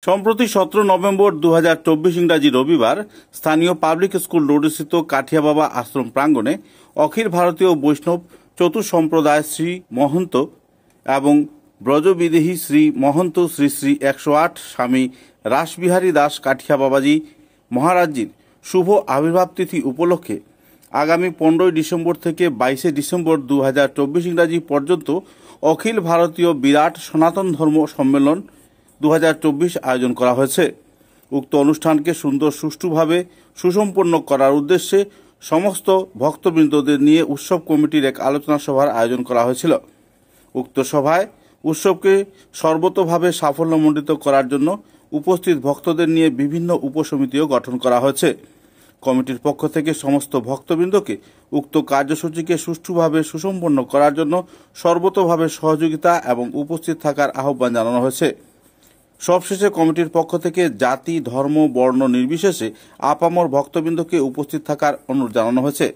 সম্প্রতি 17 নভেম্বর 2024 ইংরাজি রবিবার স্থানীয় পাবলিক স্কুল রোডস্থিত কাঠিয়া বাবা আশ্রম প্রাঙ্গণে অখিল ভারতীয় বৈষ্ণব চতুর্সম্প্রদায় শ্রী মহন্ত এবং ব্রজবিদেহী শ্রী মহন্ত শ্রী শ্রী 108 স্বামী রাসবিহারী দাস কাঠিয়া বাবাজি মহারাজজির শুভ আবির্ভাব তিথি উপলক্ষে আগামী 15 ডিসেম্বর থেকে 22 ডিসেম্বর 2024 ইংরাজি পর্যন্ত অখিল ভারতীয় বিরাট সনাতন ধর্ম সম্মেলন 2024 আয়োজন করা হয়েছে। উক্ত অনুষ্ঠানকে সুন্দর সুষ্ঠুভাবে সুসম্পন্ন করার উদ্দেশ্যে সমস্ত ভক্তবৃন্দদের নিয়ে উৎসব কমিটির এক আলোচনা সভার আয়োজন করা হয়েছিল। উক্ত সভায় উৎসবকে সর্বতোভাবে সাফল্যমণ্ডিত করার জন্য উপস্থিত ভক্তদের নিয়ে বিভিন্ন উপসমিতিও গঠন করা হয়েছে। কমিটির পক্ষ থেকে সমস্ত ভক্তবৃন্দকে উক্ত কার্যসূচিকে সুষ্ঠুভাবে সুসম্পন্ন করার জন্য সর্বতোভাবে সহযোগিতা এবং উপস্থিত থাকার আহ্বান জানানো হয়েছে। সবশেষে কমিটির পক্ষ থেকে জাতি ধর্ম বর্ণ নির্বিশেষে আপামর ভক্তবৃন্দকে উপস্থিত থাকার অনুরোধ জানানো হয়েছে।